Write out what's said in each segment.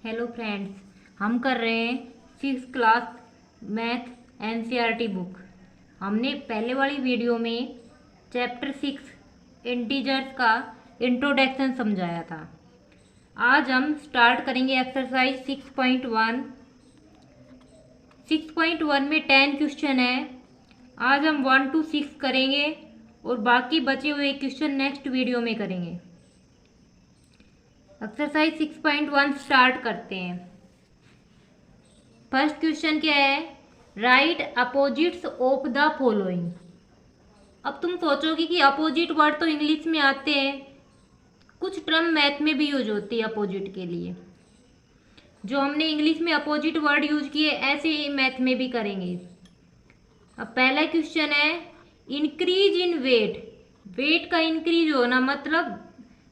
Hello friends, हम कर रहे हैं 6th class math NCERT book. हमने पहले वाली वीडियो में चैप्टर 6 इंटीजर्स का इंट्रोडक्शन समझाया था। आज हम स्टार्ट करेंगे एक्सरसाइज 6.1। 6.1 में 10 क्वेश्चन है। आज हम 1 to 6 करेंगे और बाकी बचे हुए क्वेश्चन नेक्स्ट वीडियो में करेंगे। एक्सरसाइज 6.1 स्टार्ट करते हैं। फर्स्ट क्वेश्चन क्या है? Right opposites of the following. अब तुम सोचोगे कि अपोजिट वर्ड तो इंग्लिश में आते हैं, कुछ टर्म मैथ में भी यूज होती है अपोजिट के लिए। जो हमने इंग्लिश में अपोजिट वर्ड यूज किए ऐसे ही मैथ में भी करेंगे। अब पहला क्वेश्चन है इंक्रीज इन वेट। वेट का इंक्रीज होना मतलब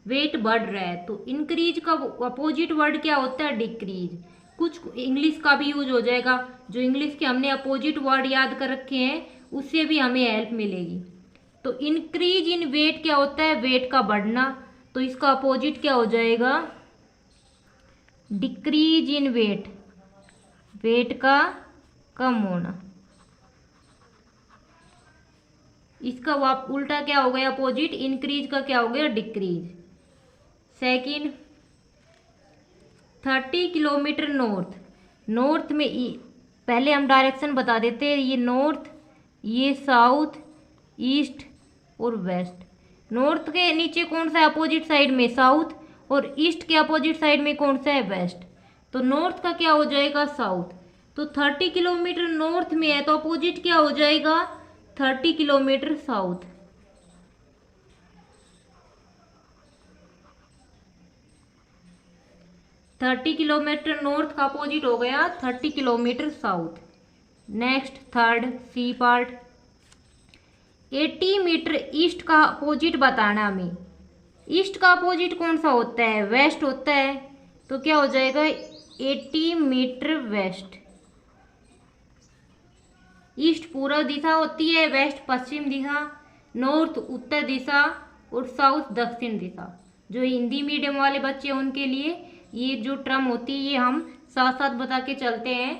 वेट बढ़ रहा है, तो इंक्रीज का अपोजिट वर्ड क्या होता है? डिक्रीज। कुछ इंग्लिश का भी यूज हो जाएगा, जो इंग्लिश के हमने अपोजिट वर्ड याद कर रखे हैं उससे भी हमें हेल्प मिलेगी। तो इंक्रीज इन वेट क्या होता है? वेट का बढ़ना, तो इसका अपोजिट क्या हो जाएगा? डिक्रीज इन वेट, वेट का कम होना। इसका उल्टा क्या हो गया? अपोजिट। इंक्रीज का क्या हो गया? Decrease. Second 30 kilometre north. North में पहले हम डायरेक्शन बता देते हैं, ये नॉर्थ, ये साउथ, ईस्ट और वेस्ट। नॉर्थ के नीचे कौन सा है? अपोजिट साइड में साउथ, और ईस्ट के अपोजिट साइड में कौन सा है? वेस्ट। तो नॉर्थ का क्या हो जाएगा? साउथ। तो 30 किलोमीटर नॉर्थ में है तो अपोजिट क्या हो जाएगा? 30 kilometre south. Thirty kilometre north का अपोजिट हो गया 30 kilometre south. Next third C part 80 metre east का अपोजिट बताना हमें। ईस्ट का अपोजिट कौन सा होता है? वेस्ट होता है, तो क्या हो जाएगा? 80 मीटर वेस्ट। ईस्ट पूर्व दिशा होती है, वेस्ट पश्चिम दिशा, नॉर्थ उत्तर दिशा और साउथ दक्षिण दिशा। जो हिंदी मीडियम वाले बच्चे हैं उनके लिए ये जो टर्म होती है ये हम साथ साथ बता के चलते हैं,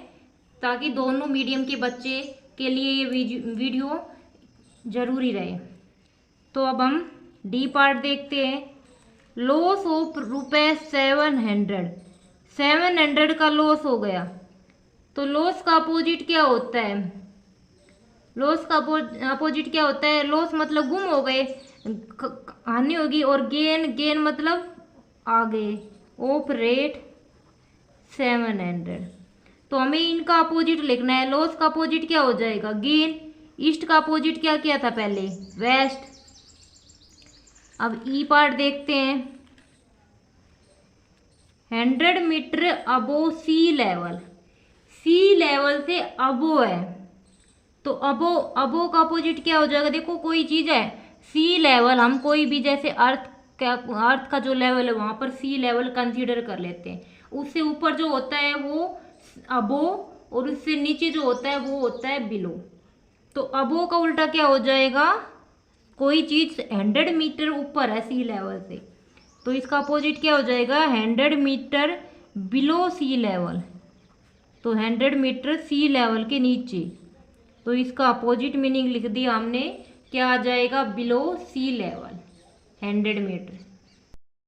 ताकि दोनों मीडियम के बच्चे के लिए ये वीडियो जरूरी रहे। तो अब हम डी पार्ट देखते हैं। लॉस ऑफ रुपये 700। 700 का लॉस हो गया, तो लॉस का अपोजिट क्या होता है? लॉस का अपोजिट क्या होता है? लॉस मतलब गुम हो गए, हानि होगी, और गेन, गेन मतलब आगे। Of rate 700। तो हमें इनका अपोजिट लिखना है। लॉस का अपोजिट क्या हो जाएगा? गेन। ईस्ट का अपोजिट क्या किया था पहले? वेस्ट। अब ई पार्ट देखते हैं। 100 मीटर अबो सी लेवल। सी लेवल से अबो है, तो अबो का अपोजिट क्या हो जाएगा? देखो कोई चीज है सी लेवल, हम कोई भी जैसे अर्थ का जो लेवल है वहां पर सी लेवल कंसीडर कर लेते हैं। उससे ऊपर जो होता है वो अबो, और उससे नीचे जो होता है वो होता है बिलो। तो अबो का उल्टा क्या हो जाएगा? कोई चीज 100 मीटर ऊपर है सी लेवल से, तो इसका अपोजिट क्या हो जाएगा? 100 मीटर बिलो सी लेवल। तो 100 मीटर सी लेवल के नीचे, तो इसका अपोजिट मीनिंग लिख दिया हमने, क्या आ जाएगा? बिलो सी लेवल 100 मीटर।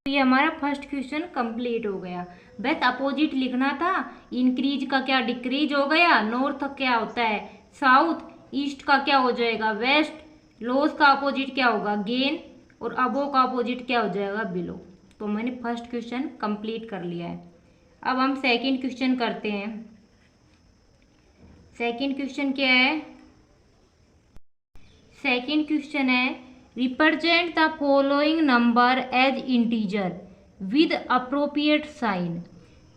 तो ये हमारा फर्स्ट क्वेश्चन कंप्लीट हो गया। बस अपोजिट लिखना था। इंक्रीज का क्या? डिक्रीज हो गया। नॉर्थ का क्या होता है? साउथ। ईस्ट का क्या हो जाएगा? वेस्ट। लॉस का अपोजिट क्या होगा? गेन। और अबो का अपोजिट क्या हो जाएगा? बिलो। तो मैंने फर्स्ट क्वेश्चन कंप्लीट कर लिया है। अब हम सेकंड क्वेश्चन करते हैं। सेकंड क्वेश्चन क्या है? सेकंड क्वेश्चन है represent the following number as integer with appropriate sign.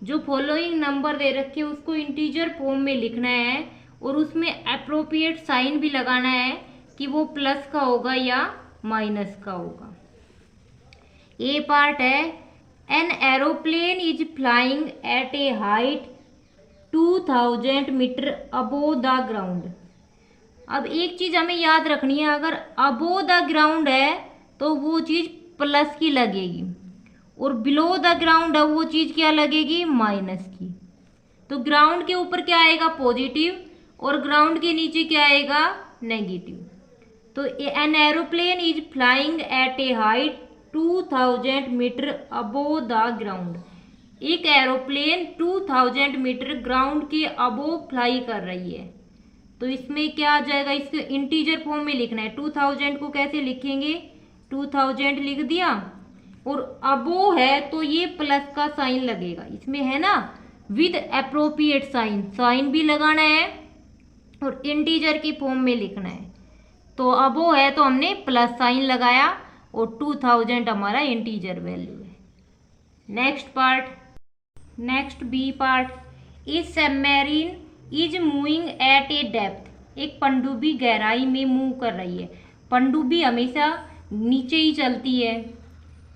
जो फॉलोइंग नंबर दे रखे उसको इंटीजर फॉर्म में लिखना है, और उसमें अप्रोप्रिएट साइन भी लगाना है कि वो प्लस का होगा या माइनस का होगा। ए पार्ट है an aeroplane is flying at a height 2000 metre above the ground. अब एक चीज हमें याद रखनी है, अगर अबोव द ग्राउंड है तो वो चीज प्लस की लगेगी, और बिलो द ग्राउंड अब वो चीज़ क्या लगेगी, माइनस की। तो ग्राउंड के ऊपर क्या आएगा, पॉजिटिव, और ग्राउंड के नीचे क्या आएगा, नेगेटिव। तो an aeroplane is flying at a height 2000 metre above the ground. एक एरोप्लेन 2000 मीटर ग्राउंड के अबोव फ्लाई कर रही है। तो इसमें क्या आ जाएगा, इसको इंटीजर फॉर्म में लिखना है। 2000 को कैसे लिखेंगे, 2000 लिख दिया, और अबोव है तो ये प्लस का साइन लगेगा इसमें, है ना, विद अप्रोप्रिएट साइन, साइन भी लगाना है और इंटीजर की फॉर्म में लिखना है। तो अबोव है तो हमने प्लस साइन लगाया और 2000 हमारा इंटीजर वैल्यू है। Next part, next B part, is submarine is moving at a depth. एक पनडुब्बी गहराई में मूव कर रही है। पनडुब्बी हमेशा नीचे ही चलती है।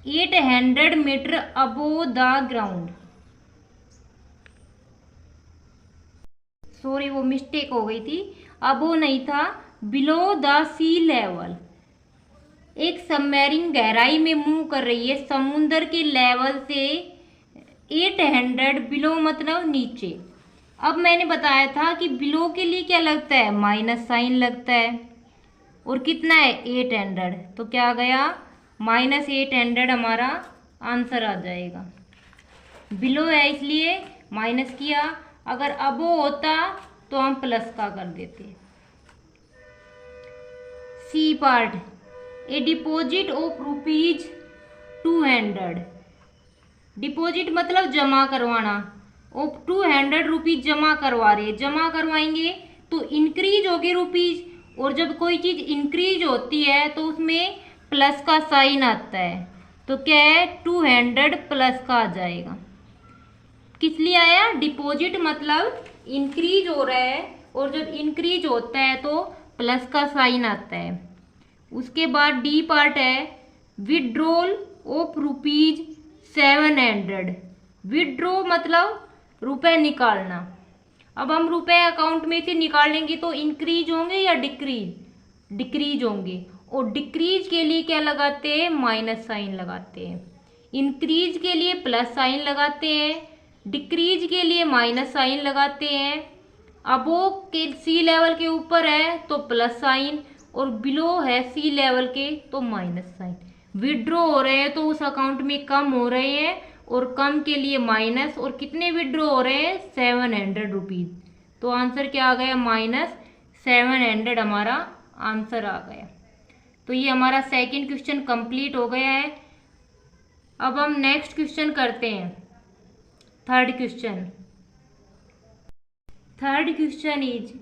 800 metre above the ground, sorry वो मिस्टेक हो गई थी, अबोव नहीं था, बिलो द सी लेवल। एक सबमरीन गहराई में मूव कर रही है, समुद्र के लेवल से 800 बिलो मतलब नीचे। अब मैंने बताया था कि बिलो के लिए क्या लगता है, माइनस साइन लगता है, और कितना है 800, तो क्या आ गया -800 हमारा आंसर आ जाएगा। बिलो है इसलिए माइनस किया, अगर अबो होता तो हम प्लस का कर देते। C part, a deposit of rupees 200, deposit मतलब जमा करवाना, ऑफ 200 रुपीज जमा करवा रहे, जमा करवाएंगे तो इंक्रीज होगी रुपीज, और जब कोई चीज़ इंक्रीज होती है तो उसमें प्लस का साइन आता है, तो क्या है 200 प्लस का आ जाएगा। किस लिए आया, डिपॉजिट मतलब इंक्रीज हो रहा है, और जब इंक्रीज होता है तो प्लस का साइन आता है। उसके बाद डी पार्ट है, विड्रॉल ऑफ रुपीज 700, विड्रॉ मतलब रुपए निकालना। अब हम रुपए अकाउंट में से निकालेंगे तो इंक्रीज होंगे या डिक्रीज, डिक्रीज होंगे, और डिक्रीज के लिए क्या लगाते हैं, माइनस साइन लगाते हैं। इंक्रीज के लिए प्लस साइन लगाते हैं, डिक्रीज के लिए माइनस साइन लगाते हैं। अबोव के सी लेवल के ऊपर है तो प्लस साइन, और बिलो है सी लेवल के तो माइनस साइन। विड्रॉ हो रहे हैं तो उस अकाउंट में कम हो रहे हैं, और कम के लिए माइनस, और कितने विड्रॉ हो रहे हैं 700 रुपीज़, तो आंसर क्या आ गया -700 हमारा आंसर आ गया। तो ये हमारा सेकंड क्वेश्चन कंप्लीट हो गया है। अब हम नेक्स्ट क्वेश्चन करते हैं, third question. Third question is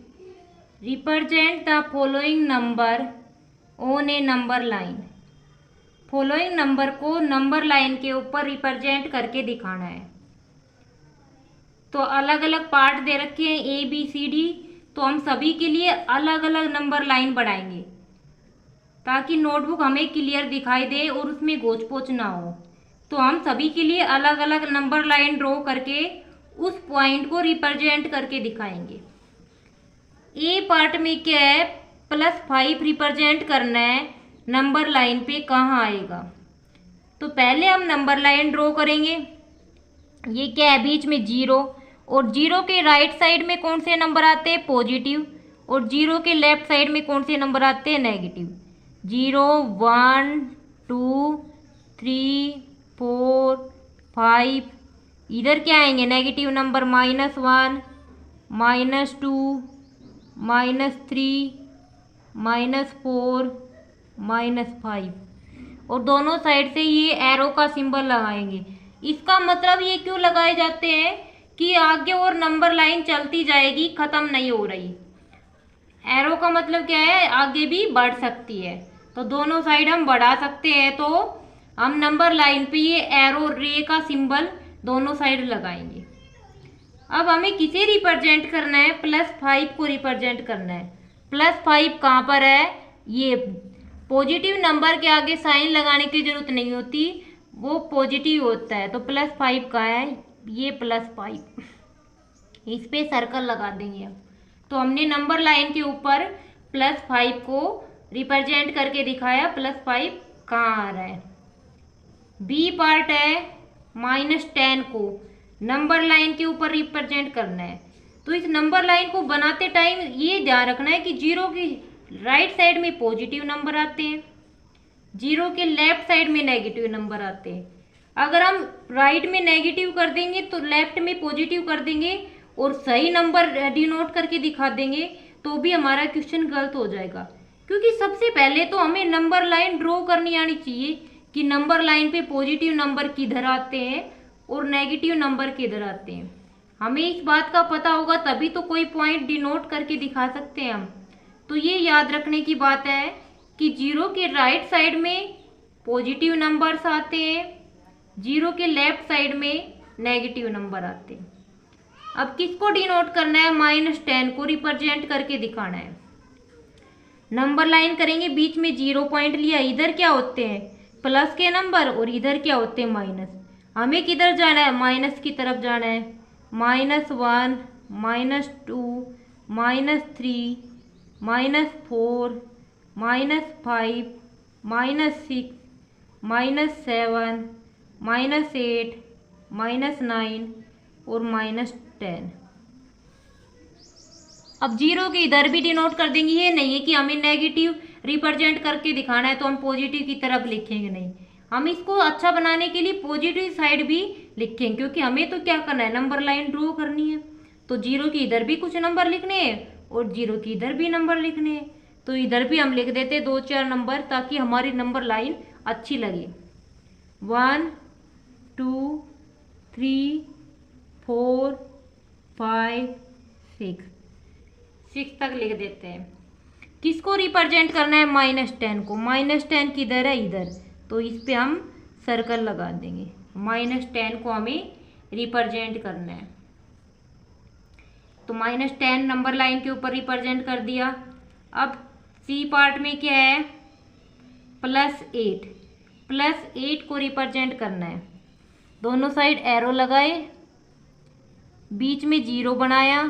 represent the following number on A number line. Following number को नंबर लाइन के ऊपर रिप्रेजेंट करके दिखाना है। तो अलग अलग पार्ट दे रखे हैं ए बी सी डी, तो हम सभी के लिए अलग अलग नंबर लाइन बढ़ाएंगे ताकि नोटबुक हमें क्लियर दिखाई दे और उसमें गोच पोच ना हो। तो हम सभी के लिए अलग अलग नंबर लाइन ड्रॉ करके उस पॉइंट को रिप्रेजेंट करके दिखाएंगे। ए पार्ट में क्या है, +5 रिप्रेजेंट करना है, नंबर लाइन पे कहाँ आएगा। तो पहले हम नंबर लाइन ड्रॉ करेंगे। ये क्या है, बीच में 0, और 0 के राइट साइड में कौन से नंबर आते हैं, पॉजिटिव, और 0 के लेफ्ट साइड में कौन से नंबर आते हैं, नेगेटिव। 0 1 2 3 4 5, इधर क्या आएंगे नेगेटिव नंबर, -1 -2 -3 -4 -5, और दोनों साइड से ये एरो का सिंबल लगाएंगे। इसका मतलब ये क्यों लगाए जाते हैं कि आगे और नंबर लाइन चलती जाएगी, ख़त्म नहीं हो रही। एरो का मतलब क्या है, आगे भी बढ़ सकती है, तो दोनों साइड हम बढ़ा सकते हैं। तो हम नंबर लाइन पे ये एरो रे का सिंबल दोनों साइड लगाएंगे। अब हमें किसे रिप्रेजेंट करना है, +5 को रिप्रेजेंट करना है। +5 कहाँ पर है, ये पॉजिटिव नंबर के आगे साइन लगाने की जरूरत नहीं होती, वो पॉजिटिव होता है। तो +5 कहाँ है, ये +5, इस पे सर्कल लगा देंगे हम। तो हमने नंबर लाइन के ऊपर +5 को रिप्रेजेंट करके दिखाया, +5 कहाँ आ रहा है। बी पार्ट है -10 को नंबर लाइन के ऊपर रिप्रेजेंट करना है। तो इस नंबर लाइन को बनाते टाइम ये ध्यान रखना है कि जीरो की राइट साइड में पॉजिटिव नंबर आते हैं, जीरो के लेफ्ट साइड में नेगेटिव नंबर आते हैं। अगर हम राइट में नेगेटिव कर देंगे तो लेफ्ट में पॉजिटिव कर देंगे और सही नंबर डिनोट करके दिखा देंगे तो भी हमारा क्वेश्चन गलत हो जाएगा। क्योंकि सबसे पहले तो हमें नंबर लाइन ड्रॉ करनी आनी चाहिए कि नंबर लाइन पे पॉजिटिव नंबर किधर आते हैं और नेगेटिव नंबर किधर आते हैं। हमें इस बात का पता होगा तभी तो कोई पॉइंट डिनोट करके दिखा सकते हैं हम। तो ये याद रखने की बात है कि जीरो के राइट साइड में पॉजिटिव नंबर्स आते हैं, जीरो के लेफ्ट साइड में नेगेटिव नंबर आते हैं। अब किसको डिनोट करना है? -10 को रिप्रेजेंट करके दिखाना है। नंबर लाइन करेंगे, बीच में 0 पॉइंट लिया, इधर क्या होते हैं प्लस के नंबर और इधर क्या होते हैं माइनस। हमें किधर जाना है? माइनस की तरफ जाना है। -1 -2 -3 -4 -5 -6 -7 -8 -9 और -10। अब जीरो के इधर भी डिनोट कर देंगे। ये नहीं है कि हमें नेगेटिव रिप्रेजेंट करके दिखाना है तो हम पॉजिटिव की तरफ लिखेंगे, नहीं। हम इसको अच्छा बनाने के लिए पॉजिटिव साइड भी लिखेंगे क्योंकि हमें तो क्या करना है? नंबर लाइन ड्रॉ करनी है। तो जीरो के इधर भी कुछ नंबर लिखने हैं और जीरो के इधर भी नंबर लिखने हैं। तो इधर भी हम लिख देते 2-4 नंबर ताकि हमारी नंबर लाइन अच्छी लगे। 1 2 3 4 5 6 तक लिख देते हैं। किसको रिप्रेजेंट करना है? -10 को। -10 किधर है? इधर। तो इस पे हम सर्कल लगा देंगे। -10 को हमें रिप्रेजेंट करना है। तो -10 नंबर लाइन के ऊपर रिप्रेजेंट कर दिया। अब सी पार्ट में क्या है? +8। +8 को रिप्रेजेंट करना है। दोनों साइड एरो लगाए, बीच में 0 बनाया।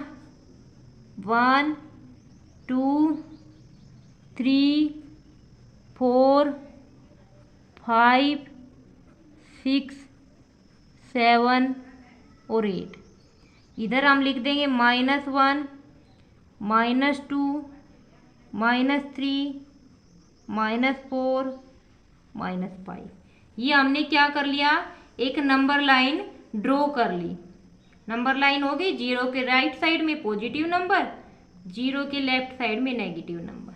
1 2 3 4 5 6 7 और 8। इधर हम लिख देंगे -1 -2 -3 -4 -5। ये हमने क्या कर लिया? एक नंबर लाइन ड्रॉ कर ली। नंबर लाइन हो गई, जीरो के राइट साइड में पॉजिटिव नंबर, जीरो के लेफ्ट साइड में नेगेटिव नंबर।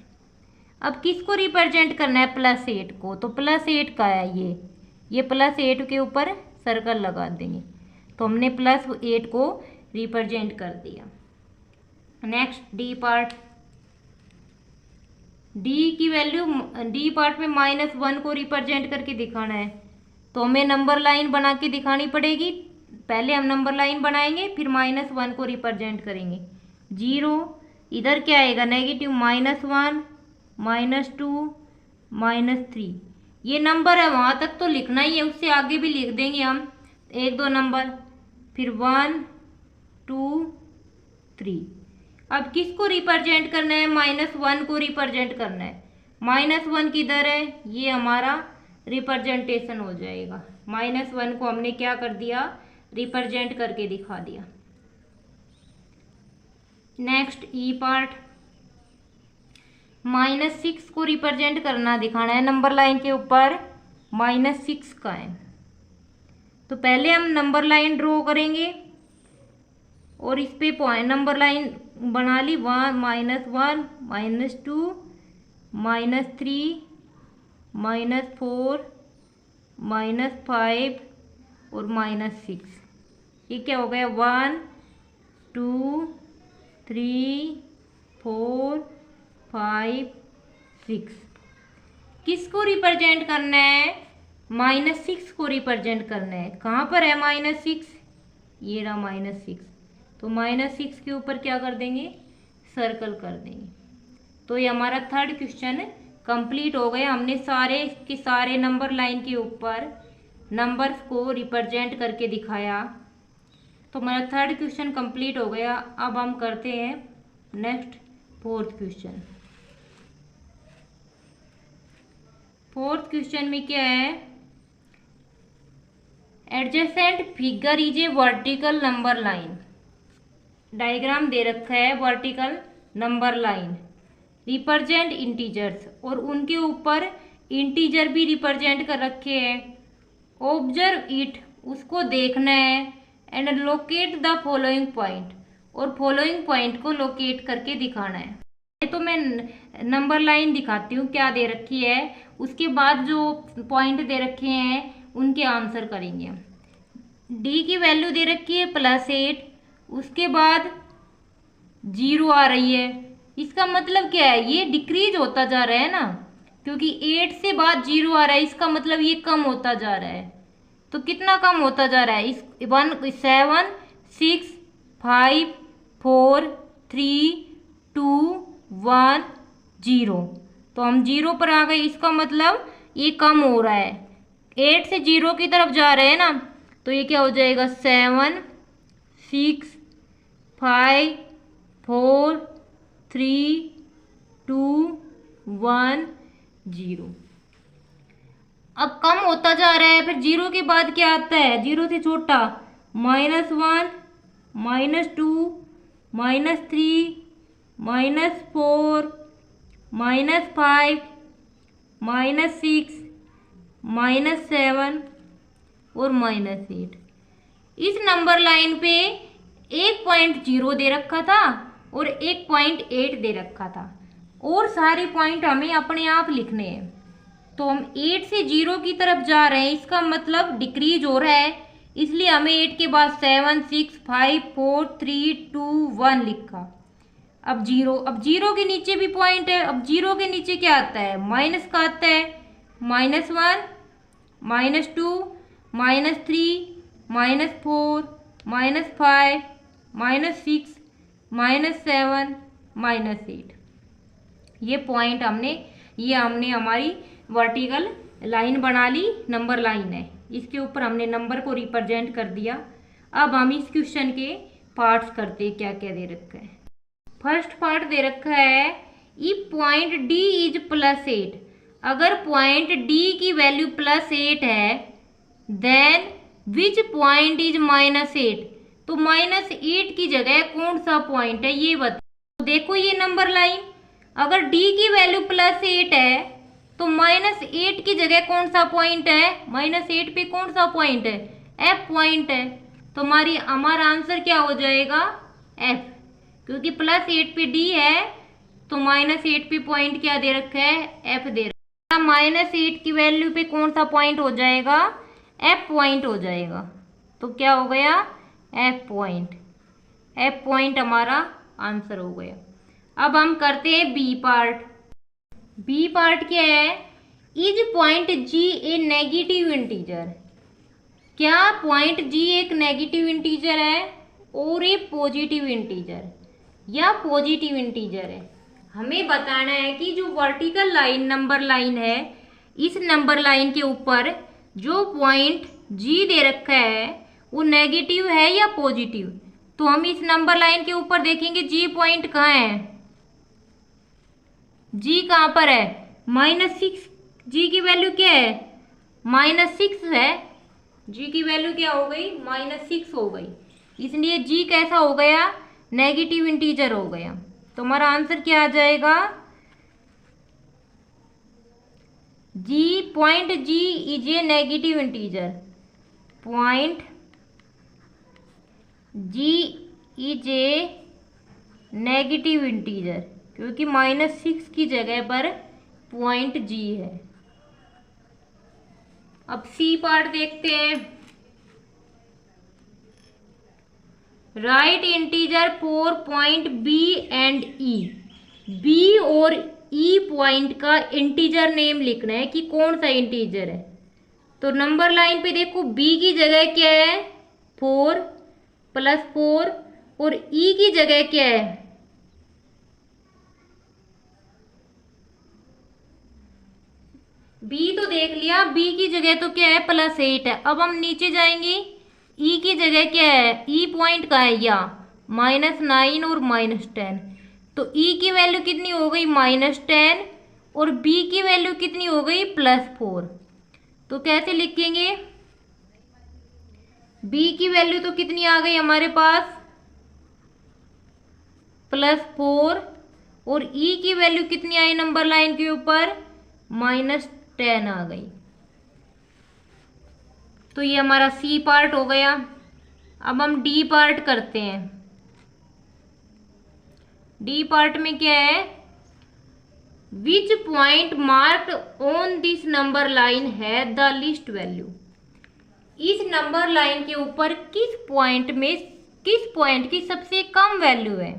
अब किसको रिप्रेजेंट करना है? +8 को। तो +8 का है ये +8 के ऊपर सर्कल लगा देंगे। तो हमने +8 को रिप्रेजेंट कर दिया। Next D part. डी की वैल्यू, डी पार्ट में -1 को रिप्रेजेंट करके दिखाना है। तो हमें नंबर लाइन बना के दिखानी पड़ेगी। पहले हम नंबर लाइन बनाएंगे फिर -1 को रिप्रेजेंट करेंगे। 0 इधर क्या आएगा? नेगेटिव। -1 -2 -3 ये नंबर है, वहाँ तक तो लिखना ही है, उससे आगे भी लिख देंगे हम 1-2 नंबर। फिर 1 2 3। अब किसको रिप्रेजेंट करना है? -1 को रिप्रेजेंट करना है। -1 किधर है? ये हमारा रिप्रेजेंटेशन हो जाएगा। -1 को हमने क्या कर दिया? रिप्रेजेंट करके दिखा दिया। नेक्स्ट ई पार्ट। -6 को रिप्रेजेंट करना दिखाना है। नंबर लाइन के ऊपर -6 का है। तो पहले हम नंबर लाइन ड्रॉ करेंगे और इस पे पॉइंट नंबर लाइन बना ली। 1 -1 -2 -3 -4 -5 और -6। ये क्या हो गया? 1 2 3 4 5 6। किसको रिप्रेजेंट करना है? -6 को रिप्रेजेंट करना है। कहाँ पर है -6? ये रहा -6। तो -6 के ऊपर क्या कर देंगे? सर्कल कर देंगे। तो ये हमारा थर्ड क्वेश्चन कंप्लीट हो गया। हमने सारे के सारे नंबर लाइन के ऊपर नंबर्स को रिप्रेजेंट करके दिखाया। तो हमारा थर्ड क्वेश्चन कंप्लीट हो गया। अब हम करते हैं next fourth question. Fourth question में क्या है? Adjacent figure is a vertical number line. Diagram दे रखा है vertical number line represent integers, और उनके ऊपर इंटीजर भी रिप्रेजेंट कर रखे हैं। ऑब्जर्व इट, उसको देखना है। And locate the following point, और फॉलोइंग पॉइंट को लोकेट करके दिखाना है। तो मैं नंबर लाइन दिखाती हूँ क्या दे रखी है, उसके बाद जो पॉइंट दे रखे हैं उनके आंसर करेंगे। डी की वैल्यू दे रखी है +8, उसके बाद 0 आ रही है। इसका मतलब क्या है, ये डिक्रीज होता जा रहा है ना, क्योंकि 8 से बाद 0 आ रहा है, इसका मतलब ये कम होता जा रहा है। तो कितना कम होता जा रहा है, इस 7 6 5 4 3 2 1 0। तो हम 0 पर आ गए, इसका मतलब ये कम हो रहा है। 8 से 0 की तरफ जा रहे हैं ना, तो ये क्या हो जाएगा 7 6 5 4 3 2 1 0। अब कम होता जा रहा है, फिर 0 के बाद क्या आता है, 0 से छोटा -1 -2 -3 -4 -5 -6 -7 और -8। इस नंबर लाइन पे 1.0 दे रखा था और 1.8 दे रखा था, और सारे पॉइंट हमें अपने आप लिखने हैं। तो हम 8 से 0 की तरफ जा रहे हैं, इसका मतलब डिक्रीज हो रहा है, इसलिए हमें 8 के बाद 7 6 5 4 3 2 1 लिखा। अब 0 के नीचे भी पॉइंट है। अब 0 के नीचे क्या आता है, माइनस का आता है, -1 -2 -3 -4 -5 -6 -7 -8। ये पॉइंट हमने हमारी वर्टिकल लाइन बना ली, नंबर लाइन है, इसके ऊपर हमने नंबर को रिप्रेजेंट कर दिया। अब हम इस क्वेश्चन के पार्ट्स करते क्या क्या दे रखा है। फर्स्ट पार्ट दे रखा है, इफ पॉइंट डी इज +8, अगर पॉइंट डी की वैल्यू +8 है, देन विच पॉइंट इज -8, तो -8 की जगह कौन सा पॉइंट है ये बताओ। तो देखो ये नंबर लाइन, अगर डी की वैल्यू +8 है तो -8 की जगह कौन सा पॉइंट है, -8 पे कौन सा पॉइंट है, F पॉइंट है। तो हमारा आंसर क्या हो जाएगा, F, क्योंकि +8 पे D है तो -8 पे पॉइंट क्या दे रखा है, F दे रखा है। -8 की वैल्यू पे कौन सा पॉइंट हो जाएगा, F पॉइंट हो जाएगा। तो क्या हो गया, F पॉइंट। F पॉइंट हमारा आंसर हो गया। अब हम करते हैं बी पार्ट। बी पार्ट क्या है, is point G A negative integer, क्या पॉइंट G एक नेगेटिव इंटीजर है और ये पॉजिटिव इंटीजर या पॉजिटिव इंटीजर है। हमें बताना है कि जो वर्टिकल लाइन नंबर लाइन है, इस नंबर लाइन के ऊपर जो पॉइंट G दे रखा है वो नेगेटिव है या पॉजिटिव। तो हम इस नंबर लाइन के ऊपर देखेंगे G पॉइंट कहाँ है, G कहाँ पर है, -6। G की वैल्यू क्या है, -6 है। G की वैल्यू क्या हो गई, -6 हो गई, इसलिए G कैसा हो गया, नेगेटिव इंटीजर हो गया। तो हमारा आंसर क्या आ जाएगा, point G is a negative integer, point G is a negative integer, क्योंकि -6 की जगह पर पॉइंट G है। अब सी पार्ट देखते हैं। Right integer for point B and E, B और E पॉइंट का इंटीजर नेम लिखना है कि कौन सा इंटीजर है। तो नंबर लाइन पे देखो B की जगह क्या है, 4 +4, और E की जगह क्या है, B तो देख लिया, B की जगह तो क्या है, +8 है। अब हम नीचे जाएंगे, E की जगह क्या है, E पॉइंट का है या -9 और -10। तो E की वैल्यू कितनी हो गई, -10, और B की वैल्यू कितनी हो गई, +4। तो कैसे लिखेंगे, बी की वैल्यू तो कितनी आ गई हमारे पास, +4, और ई की वैल्यू कितनी आई नंबर लाइन के ऊपर, -10 आ गई। तो ये हमारा सी पार्ट हो गया। अब हम डी पार्ट करते हैं। डी पार्ट में क्या है, which point marked on this number line है द लीस्ट वैल्यू। इस नंबर लाइन के ऊपर किस पॉइंट की सबसे कम वैल्यू है।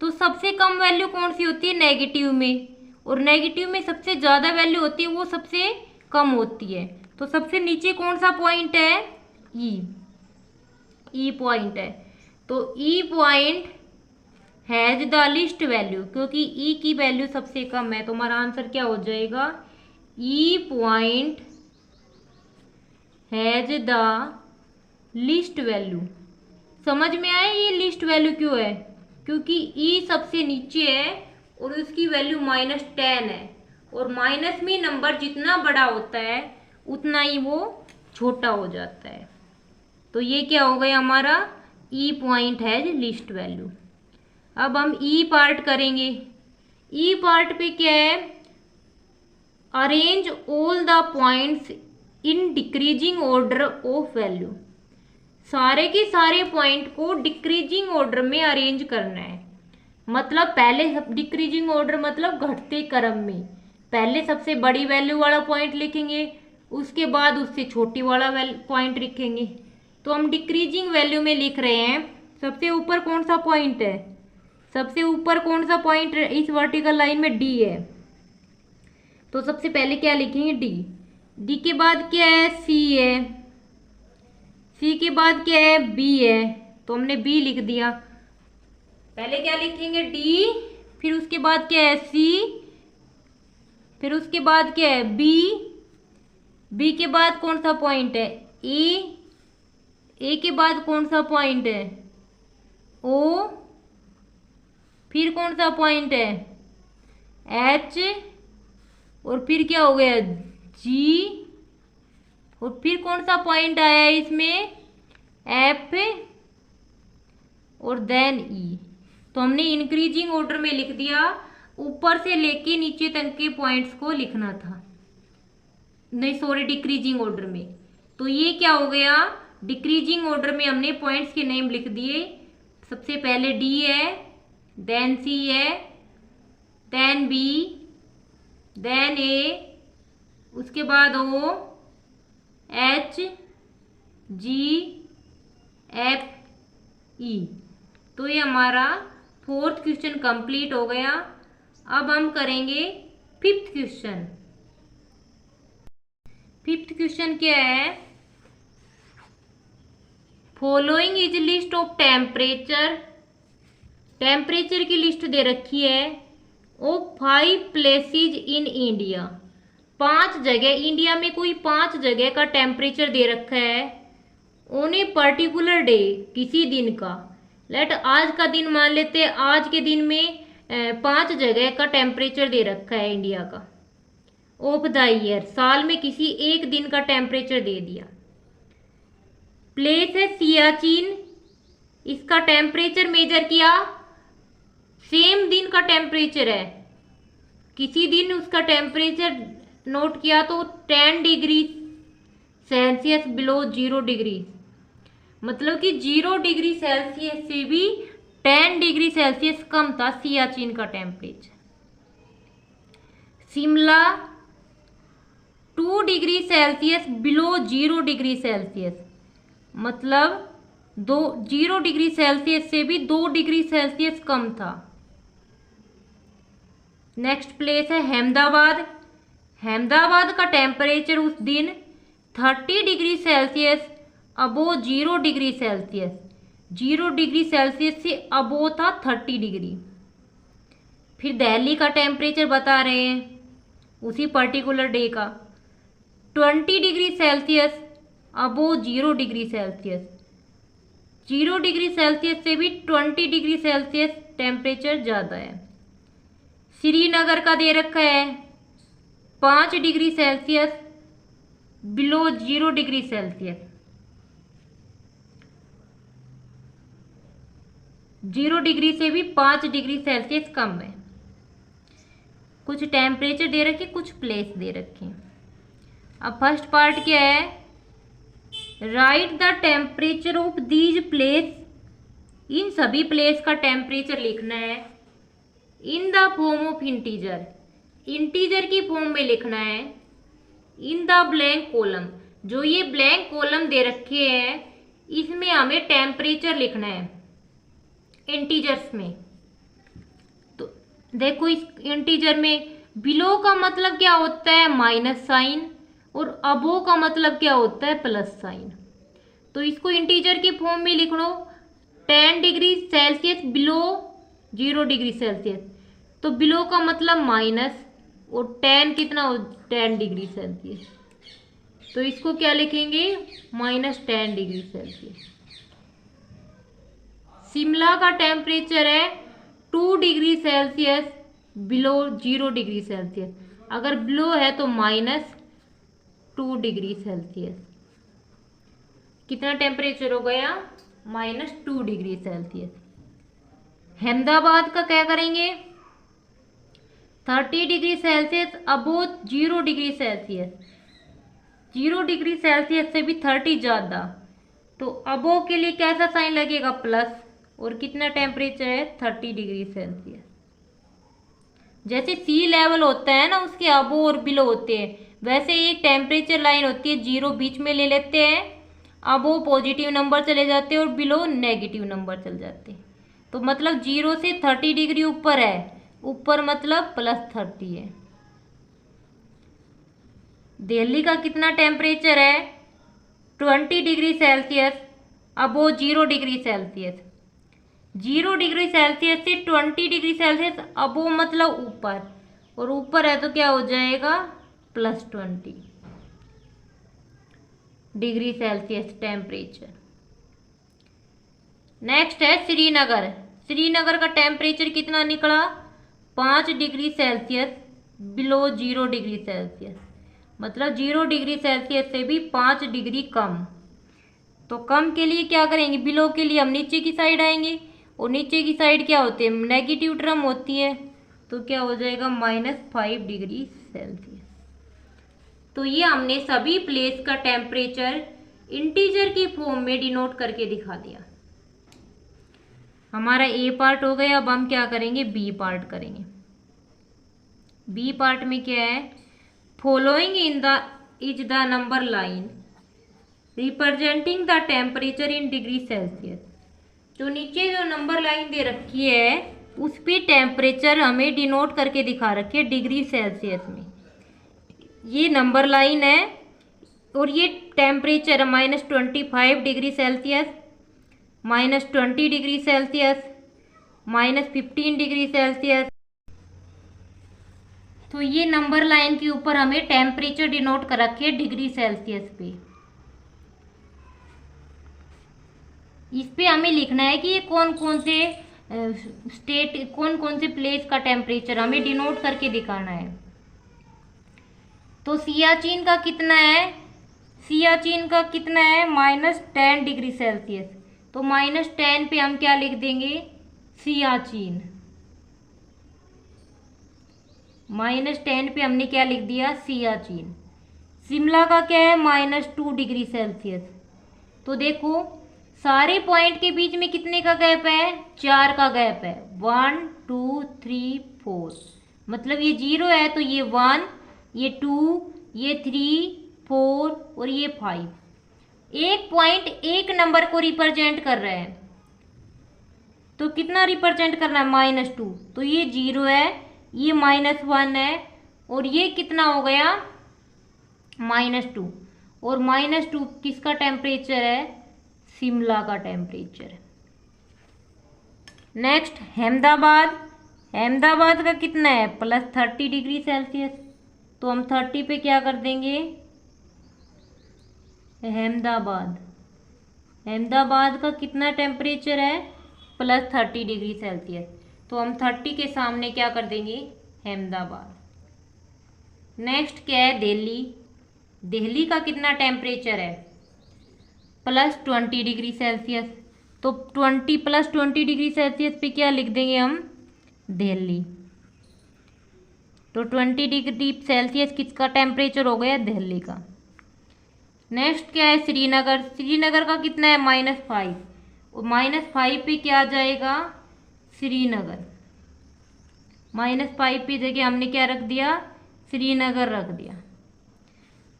तो सबसे कम वैल्यू कौन सी होती है, नेगेटिव में, और नेगेटिव में सबसे ज़्यादा वैल्यू होती है वो सबसे कम होती है। तो सबसे नीचे कौन सा पॉइंट है, ई पॉइंट है। तो ई point has the least value, क्योंकि ई की वैल्यू सबसे कम है, तो हमारा आंसर क्या हो जाएगा, ई point has the least value. समझ में आया ये लीस्ट वैल्यू क्यों है, क्योंकि ई सबसे नीचे है और उसकी वैल्यू -10 है, और माइनस में नंबर जितना बड़ा होता है उतना ही वो छोटा हो जाता है। तो ये क्या हो गया हमारा, ई पॉइंट हैज लीस्ट वैल्यू। अब हम ई पार्ट करेंगे। ई पार्ट पे क्या है, arrange all the points in decreasing order of value. सारे के सारे पॉइंट को डिक्रीजिंग ऑर्डर में अरेंज करना है। मतलब पहले डिक्रीजिंग ऑर्डर मतलब घटते क्रम में, पहले सबसे बड़ी वैल्यू वाला पॉइंट लिखेंगे, उसके बाद उससे छोटी वाला पॉइंट लिखेंगे। तो हम डिक्रीजिंग वैल्यू में लिख रहे हैं। सबसे ऊपर कौन सा पॉइंट है, सबसे ऊपर कौन सा पॉइंट इस वर्टिकल लाइन में, डी है। तो सबसे पहले क्या लिखेंगे, डी। डी के बाद क्या है, सी है। सी के बाद क्या है, बी है। तो हमने बी लिख दिया। पहले क्या लिखेंगे, डी, फिर उसके बाद क्या है, सी, फिर उसके बाद क्या है, बी। बी के बाद कौन सा पॉइंट है, ए। ए के बाद कौन सा पॉइंट है, ओ। फिर कौन सा पॉइंट है, एच, और फिर क्या हो गया, जी, और फिर कौन सा पॉइंट आया है इसमें, एफ, और देन ई। तो हमने इंक्रीजिंग ऑर्डर में लिख दिया, ऊपर से लेके नीचे तक के पॉइंट्स को लिखना था, नहीं सॉरी डिक्रीजिंग ऑर्डर में। तो ये क्या हो गया, डिक्रीजिंग ऑर्डर में हमने पॉइंट्स के नेम लिख दिए। सबसे पहले डी है, देन सी है, देन बी, देन ए, उसके बाद ओ, एच, जी, एफ, ई। तो ये हमारा 4th क्वेश्चन कंप्लीट हो गया। अब हम करेंगे 5th क्वेश्चन। 5th क्वेश्चन क्या है, following is list of temperature. Temperature की लिस्ट दे रखी है ऑफ 5 प्लेसेस इन इंडिया। 5 जगह, इंडिया में कोई 5 जगह का टेम्परेचर दे रखा है ऑन ए पर्टिकुलर डे, किसी दिन का। लेट आज का दिन मान लेते हैं, आज के दिन में 5 जगह का टेम्परेचर दे रखा है इंडिया का। ऑफ द ईयर, साल में किसी एक दिन का टेम्परेचर दे दिया। प्लेस है सियाचिन, इसका टेम्परेचर मेजर किया, सेम दिन का टेम्परेचर है, किसी दिन उसका टेम्परेचर नोट किया तो 10 डिग्री सेल्सियस बिलो 0 डिग्री, मतलब कि 0 डिग्री सेल्सियस से भी 10 डिग्री सेल्सियस कम था सियाचिन का temperature. Shimla 2 degree Celsius below 0 degree Celsius, मतलब 0 डिग्री सेल्सियस से भी 2 डिग्री सेल्सियस कम था। नेक्स्ट प्लेस है अहमदाबाद। अहमदाबाद का टेम्परेचर उस दिन 30 डिग्री सेल्सियस अबो 0 डिग्री सेल्सियस, 0 डिग्री सेल्सियस से अबो था 30 डिग्री। फिर दिल्ली का टेम्परेचर बता रहे हैं उसी पर्टिकुलर डे का, 20 डिग्री सेल्सियस अबो 0 डिग्री सेल्सियस, 0 डिग्री सेल्सियस से भी 20 डिग्री सेल्सियस टेम्परेचर ज़्यादा है। श्रीनगर का दे रखा है 5 degree Celsius below 0 degree Celsius. 0 degree से भी 5 डिग्री सेल्सियस कम है। कुछ टेम्परेचर दे रखे, कुछ प्लेस दे रखे। अब फर्स्ट पार्ट क्या है, write the temperature of these place, इन सभी प्लेस का टेम्परेचर लिखना है in the form of integer, integer की फॉर्म में लिखना है इन द ब्लैंक कॉलम, जो ये ब्लैंक कॉलम दे रखे हैं इसमें हमें टेम्परेचर लिखना है इंटीजर्स में। तो देखो इस इंटीजर में बिलो का मतलब क्या होता है माइनस साइन, और अबो का मतलब क्या होता है प्लस साइन। तो इसको इंटीजर की फॉर्म में लिख लो 10 degree Celsius below 0 degree Celsius. तो बिलो का मतलब माइनस, और 10 कितना हो 10 डिग्री सेल्सियस, तो इसको क्या लिखेंगे -10 डिग्री सेल्सियस। शिमला का टेम्परेचर है 2 degree Celsius below 0 degree Celsius, अगर बिलो है तो -2 डिग्री सेल्सियस। कितना टेम्परेचर हो गया -2 डिग्री सेल्सियस। अहमदाबाद का क्या करेंगे 30 डिग्री सेल्सियस अबो 0 डिग्री सेल्सियस, 0 डिग्री सेल्सियस से भी 30 ज़्यादा, तो अबो के लिए कैसा साइन लगेगा प्लस, और कितना टेम्परेचर है 30 डिग्री सेल्सियस। जैसे सी लेवल होता है ना उसके अबो और बिलो होते हैं, वैसे एक टेम्परेचर लाइन होती है 0 बीच में ले लेते हैं, अबो पॉजिटिव नंबर चले जाते हैं और बिलो नेगेटिव नंबर चले जाते हैं। तो मतलब 0 से 30 डिग्री ऊपर है, ऊपर मतलब +30 है। दिल्ली का कितना टेम्परेचर है 20 डिग्री सेल्सियस अबो 0 डिग्री सेल्सियस, 0 डिग्री सेल्सियस से 20 डिग्री सेल्सियस अबो मतलब ऊपर, और ऊपर है तो क्या हो जाएगा +20 डिग्री सेल्सियस टेम्परेचर। नेक्स्ट है श्रीनगर, श्रीनगर का टेम्परेचर कितना निकला 5 degree Celsius below 0 degree Celsius, मतलब 0 डिग्री सेल्सियस से भी 5 डिग्री कम। तो कम के लिए क्या करेंगे, बिलो के लिए हम नीचे की साइड आएंगे, और नीचे की साइड क्या होती है नेगेटिव टर्म होती है, तो क्या हो जाएगा -5 डिग्री सेल्सियस। तो ये हमने सभी प्लेस का टेम्परेचर इंटीजर की फॉर्म में डिनोट करके दिखा दिया। हमारा ए पार्ट हो गया। अब हम क्या करेंगे बी पार्ट करेंगे। बी पार्ट में क्या है, following is the number line representing the temperature in degree Celsius. तो नीचे जो नंबर लाइन दे रखी है उस पे टेम्परेचर हमें डिनोट करके दिखा रखी है डिग्री सेल्सियस में। ये नंबर लाइन है और ये temperature -25 degree Celsius, -20 degree Celsius, -15 degree Celsius. तो ये नंबर लाइन के ऊपर हमें टेम्परेचर डिनोट कर रखे है डिग्री सेल्सियस पे। इस पे हमें लिखना है कि ये कौन कौन से स्टेट, कौन कौन से प्लेस का टेम्परेचर हमें डिनोट करके दिखाना है। तो सियाचिन का कितना है, सियाचिन का कितना है -10 डिग्री सेल्सियस। तो -10 पे हम क्या लिख देंगे सियाचिन, -10 पे हमने क्या लिख दिया सियाचिन। शिमला का क्या है -2 डिग्री सेल्सियस। तो देखो सारे पॉइंट के बीच में कितने का गैप है 4 का गैप है, 1 2 3 4, मतलब ये 0 है तो ये 1, ये 2, ये 3 4 और ये 5। एक पॉइंट एक नंबर को रिप्रेजेंट कर रहा है, तो कितना रिप्रेजेंट करना है -2, तो ये 0 है, ये -1 है, और ये कितना हो गया -2, और -2 किसका टेम्परेचर है शिमला का टेम्परेचर। नेक्स्ट अहमदाबाद, अहमदाबाद का कितना है +30 डिग्री सेल्सियस। तो हम 30 पे क्या कर देंगे अहमदाबाद, अहमदाबाद का कितना टेम्परेचर है +30 डिग्री सेल्सियस। तो हम 30 के सामने क्या कर देंगे अहमदाबाद। नेक्स्ट क्या है दिल्ली, दिल्ली का कितना टेम्परेचर है +20 डिग्री सेल्सियस। तो 20 + 20 डिग्री सेल्सियस पे क्या लिख देंगे हम, दिल्ली। तो 20 डिग्री सेल्सियस किसका टेम्परेचर हो गया, दिल्ली का। नेक्स्ट क्या है, श्रीनगर। श्रीनगर का कितना है, -5, और -5 पे क्या आ जाएगा, श्रीनगर। -5 पे जगह हमने क्या रख दिया, श्रीनगर रख दिया।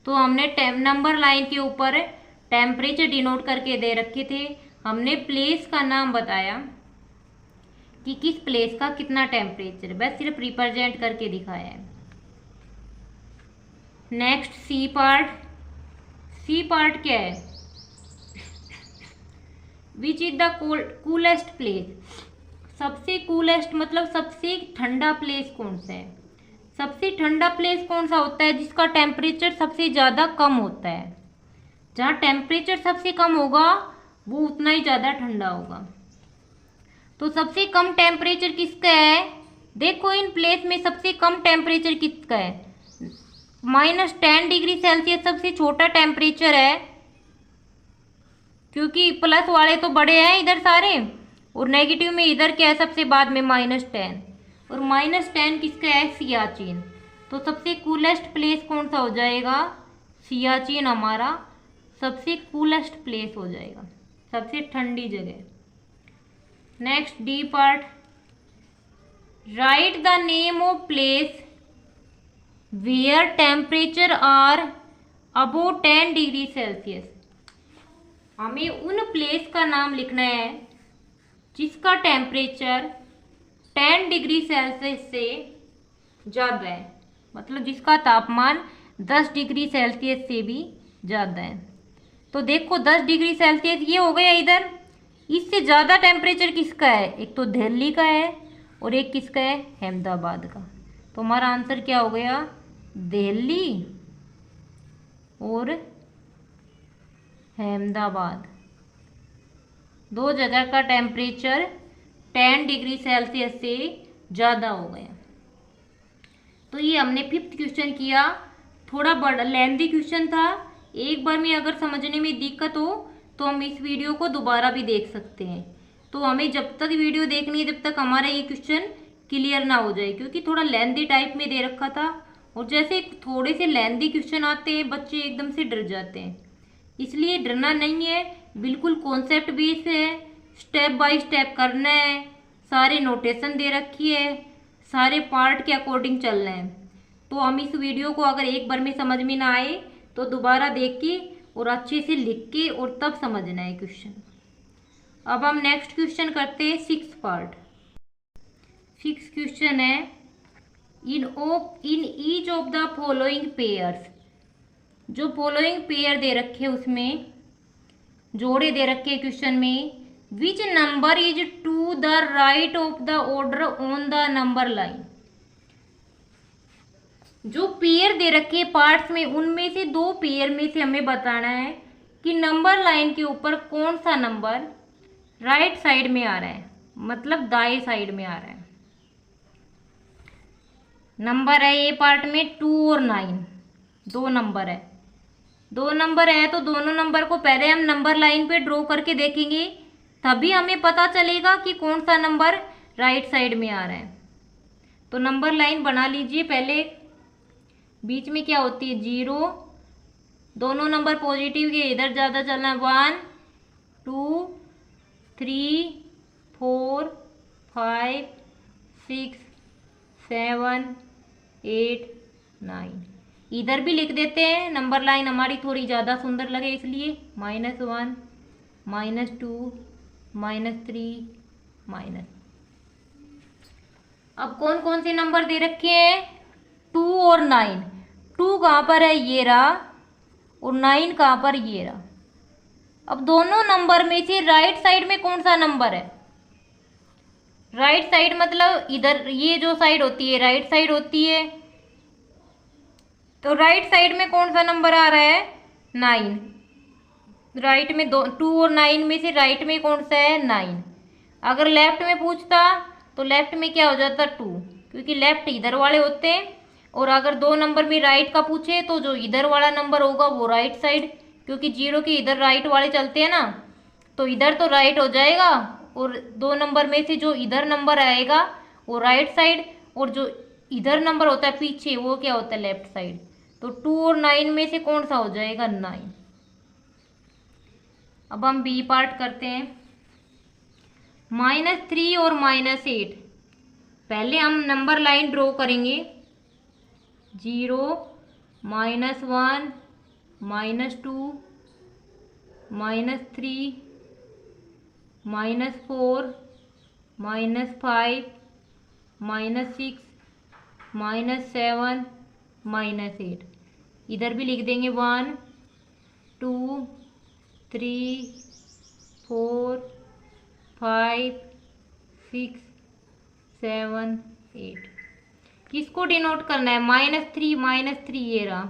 तो हमने नंबर लाइन के ऊपर टेम्परेचर डिनोट करके दे रखे थे, हमने प्लेस का नाम बताया कि किस प्लेस का कितना टेम्परेचर, बस सिर्फ रिप्रेजेंट करके दिखाया है। Next C part. C part क्या है, which is the coolest place. सबसे कूलेस्ट मतलब सबसे ठंडा प्लेस कौन सा है। सबसे ठंडा प्लेस कौन सा होता है, जिसका टेम्परेचर सबसे ज़्यादा कम होता है। जहाँ टेम्परेचर सबसे कम होगा वो उतना ही ज़्यादा ठंडा होगा। तो सबसे कम टेम्परेचर किसका है, देखो इन प्लेस में सबसे कम टेम्परेचर किसका है, -10 डिग्री सेल्सियस सबसे छोटा टेम्परेचर है, क्योंकि प्लस वाले तो बड़े हैं इधर सारे, और नेगेटिव में इधर क्या है सबसे बाद में -10, और -10 किसका है, सियाचिन। तो सबसे कूलेस्ट प्लेस कौन सा हो जाएगा, सियाचिन हमारा सबसे कूलेस्ट प्लेस हो जाएगा, सबसे ठंडी जगह। Next D part. Right the name of place where temperature are above 10 degree Celsius. हमें उन प्लेस का नाम लिखना है जिसका टेम्परेचर 10 डिग्री सेल्सियस से ज़्यादा है, मतलब जिसका तापमान 10 डिग्री सेल्सियस से भी ज़्यादा है। तो देखो 10 डिग्री सेल्सियस ये हो गया इधर, इससे ज़्यादा टेम्परेचर किसका है, एक तो दिल्ली का है और एक किसका है, अहमदाबाद का। तो हमारा आंसर क्या हो गया, दिल्ली और अहमदाबाद, दो जगह का टेम्परेचर 10 डिग्री सेल्सियस से ज़्यादा हो गया। तो ये हमने 5th क्वेश्चन किया, थोड़ा बड़ा लेंथी क्वेश्चन था। एक बार में अगर समझने में दिक्कत हो तो हम इस वीडियो को दोबारा भी देख सकते हैं। तो हमें जब तक वीडियो देखनी है जब तक हमारा ये क्वेश्चन क्लियर ना हो जाए, क्योंकि थोड़ा लेंथी टाइप में दे रखा था, और जैसे थोड़े से लेंथी क्वेश्चन आते हैं बच्चे एकदम से डर जाते हैं। इसलिए डरना नहीं है, बिल्कुल कॉन्सेप्ट बेस है, स्टेप बाय स्टेप करना है, सारे नोटेशन दे रखी है, सारे पार्ट के अकॉर्डिंग चलना है। तो हम इस वीडियो को अगर एक बार में समझ में ना आए तो दोबारा देख के और अच्छे से लिख के और तब समझना है क्वेश्चन। अब हम नेक्स्ट क्वेश्चन करते हैं 6th पार्ट। 6th क्वेश्चन है, in each of the following pairs. जो फॉलोइंग पेयर दे रखे उसमें जोड़े दे रखे क्वेश्चन में, which number is to the right of the order on the number line. जो पेयर दे रखे पार्ट्स में उनमें से 2 पेयर में से हमें बताना है कि नंबर लाइन के ऊपर कौन सा नंबर राइट साइड में आ रहा है, मतलब दाएं साइड में आ रहा है। नंबर है ए पार्ट में 2 और 9, 2 नंबर है। 2 नंबर है तो दोनों नंबर को पहले हम नंबर लाइन पे ड्रॉ करके देखेंगे, तभी हमें पता चलेगा कि कौन सा नंबर राइट साइड में आ रहा है। तो नंबर लाइन बना लीजिए पहले। बीच में क्या होती है, 0, दोनों नंबर पॉजिटिव के इधर ज़्यादा चलना, 1 2 3 4 5 6 7 8 9। इधर भी लिख देते हैं, नंबर लाइन हमारी थोड़ी ज़्यादा सुंदर लगे इसलिए, -1 -2 -3 माइनस। अब कौन कौन से नंबर दे रखे हैं, 2 और 9। 2 कहाँ पर है, ये रहा, और 9 कहाँ पर, ये रहा। अब दोनों नंबर में से राइट साइड में कौन सा नंबर है, राइट साइड मतलब इधर ये जो साइड होती है राइट साइड होती है, तो राइट साइड में कौन सा नंबर आ रहा है, 9। राइट में 2 और 9 में से राइट में कौन सा है, 9। अगर लेफ्ट में पूछता तो लेफ्ट में क्या हो जाता, 2, क्योंकि लेफ्ट इधर वाले होते हैं। और अगर 2 नंबर में राइट का पूछे तो जो इधर वाला नंबर होगा वो राइट साइड, क्योंकि 0 के इधर राइट वाले चलते हैं ना, तो इधर तो राइट हो जाएगा, और 2 नंबर में से जो इधर नंबर आएगा वो राइट साइड, और जो इधर नंबर होता है पीछे वो क्या होता है लेफ्ट साइड। तो 2 और 9 में से कौन सा हो जाएगा 9। अब हम बी पार्ट करते हैं। -3 और -8, पहले हम नंबर लाइन ड्रॉ करेंगे। 0 -1 -2 -3 -4 -5 -6 -7 -8। इधर भी लिख देंगे 1 2 3 4 5 6 7 8। किसको डिनोट करना है? -3 ये रहा,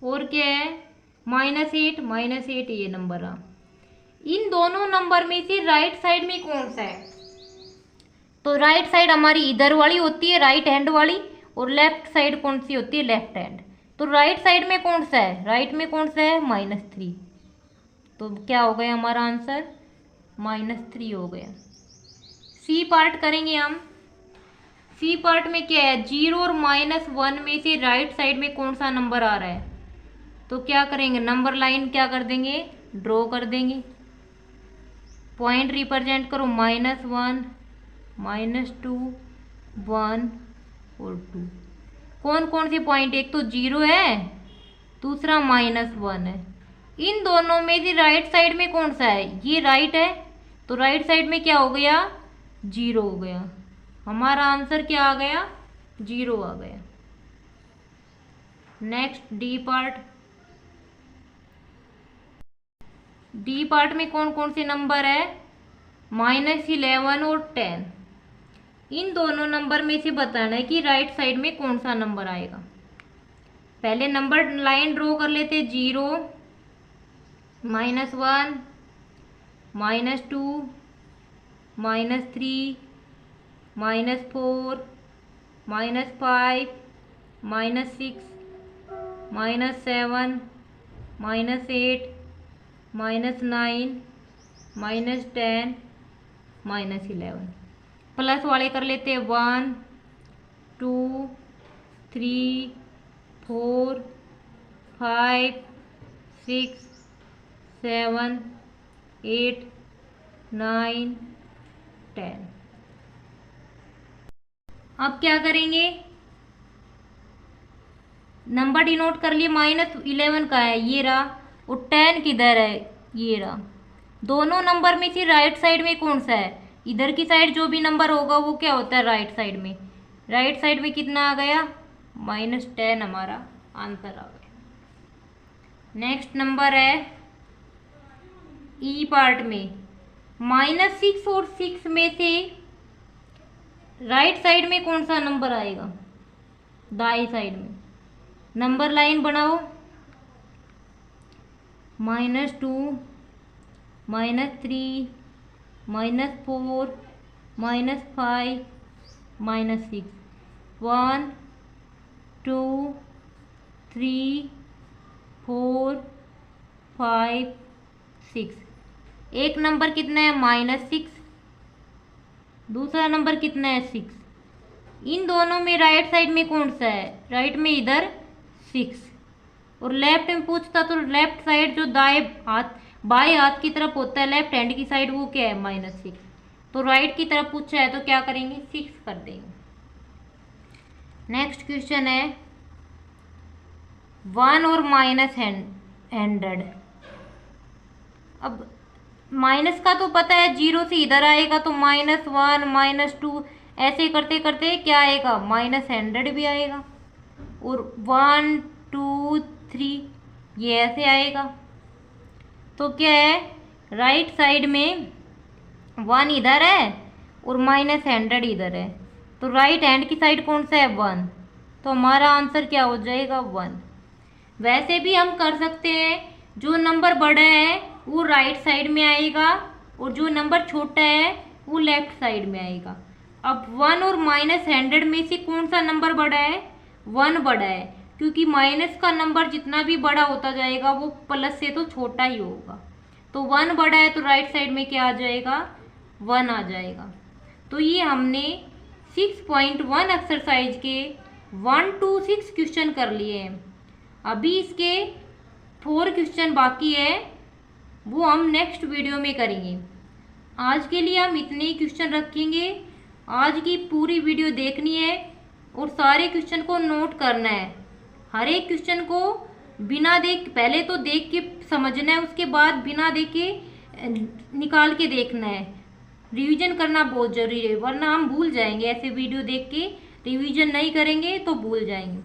और क्या है -8 ये नंबर रहा। इन दोनों नंबर में से राइट साइड में कौन सा है? तो राइट साइड हमारी इधर वाली होती है राइट हैंड वाली, और लेफ्ट साइड कौन सी होती है लेफ्ट हैंड। तो राइट साइड में कौन सा है? राइट में कौन सा है? -3। तो क्या हो गया हमारा आंसर? -3 हो गया। सी पार्ट करेंगे हम। सी पार्ट में क्या है? 0 और -1 में से राइट साइड में कौन सा नंबर आ रहा है? तो क्या करेंगे? नंबर लाइन क्या कर देंगे? ड्रॉ कर देंगे। पॉइंट रिप्रेजेंट करो, -1 -2 1 और 2। कौन कौन से पॉइंट? एक तो 0 है, दूसरा -1 है। इन दोनों में से राइट साइड में कौन सा है? ये राइट है, तो राइट साइड में क्या हो गया? 0 हो गया। हमारा आंसर क्या आ गया? 0 आ गया। Next D part. D part में कौन कौन से नंबर है? -11 और 10। इन दोनों नंबर में से बताना है कि राइट साइड में कौन सा नंबर आएगा। पहले नंबर लाइन ड्रॉ कर लेते। 0 -1 -2 -3 -4 -5 -6 -7 -8 -9 -10 -11। प्लस वाले कर लेते हैं। 1 2 3 4 5 6 7 8 9 10। अब क्या करेंगे? नंबर डिनोट कर लिए। -11 का है, ये रहा, और 10 किधर है? ये रहा। दोनों नंबर में से राइट साइड में कौन सा है? इधर की साइड जो भी नंबर होगा वो क्या होता है राइट साइड में। राइट साइड में कितना आ गया? -10 हमारा आंसर आ गया। नेक्स्ट नंबर है ई पार्ट में। -6 और 6 में से राइट साइड में कौन सा नंबर आएगा? दाएं साइड में। नंबर लाइन बनाओ। -2 -3 -4 -5 -6 1 2 3 4 5 6। एक नंबर कितना है? -6। दूसरा नंबर कितना है? 6। इन दोनों में राइट साइड में कौन सा है? राइट में इधर 6, और लेफ्ट में पूछता तो लेफ्ट साइड जो दाएं हाथ बाएं हाथ की तरफ होता है लेफ्ट हैंड की साइड, वो क्या है? -6। तो राइट की तरफ पूछा है तो क्या करेंगे? 6 कर देंगे। नेक्स्ट क्वेश्चन है 1 और -100। अब माइनस का तो पता है, 0 से इधर आएगा तो -1 -2 ऐसे करते करते क्या आएगा? -100 भी आएगा, और 1 2 3 ये ऐसे आएगा। तो क्या है? राइट साइड में 1 इधर है और -100 इधर है, तो राइट हैंड की साइड कौन सा है? 1। तो हमारा आंसर क्या हो जाएगा? 1। वैसे भी हम कर सकते हैं, जो नंबर बड़ा है वो राइट साइड में आएगा और जो नंबर छोटा है वो लेफ्ट साइड में आएगा। अब 1 और -100 में से कौन सा नंबर बड़ा है? 1 बड़ा है, क्योंकि माइनस का नंबर जितना भी बड़ा होता जाएगा वो प्लस से तो छोटा ही होगा। तो 1 बड़ा है तो राइट साइड में क्या आ जाएगा, 1 आ जाएगा। तो ये हमने 6.1 एक्सरसाइज के 1 to 6 क्वेश्चन कर लिए हैं। अभी इसके 4 क्वेश्चन बाकी है, वो हम नेक्स्ट वीडियो में करेंगे। आज के लिए हम इतने ही क्वेश्चन रखेंगे। आज की पूरी वीडियो देखनी है और सारे क्वेश्चन को नोट करना है। हर एक क्वेश्चन को बिना देख, पहले तो देख के समझना है, उसके बाद बिना देखे निकाल के देखना है। रिवीजन करना बहुत ज़रूरी है, वरना हम भूल जाएंगे। ऐसे वीडियो देख के रिवीजन नहीं करेंगे तो भूल जाएंगे।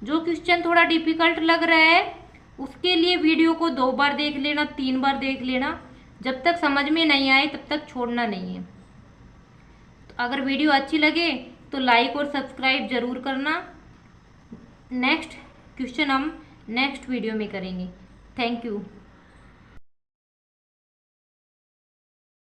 जो क्वेश्चन थोड़ा डिफिकल्ट लग रहा है उसके लिए वीडियो को 2 बार देख लेना, 3 बार देख लेना। जब तक समझ में नहीं आए तब तक छोड़ना नहीं है। तो अगर वीडियो अच्छी लगे तो लाइक और सब्सक्राइब ज़रूर करना। नेक्स्ट क्वेश्चन हम नेक्स्ट वीडियो में करेंगे। Thank you.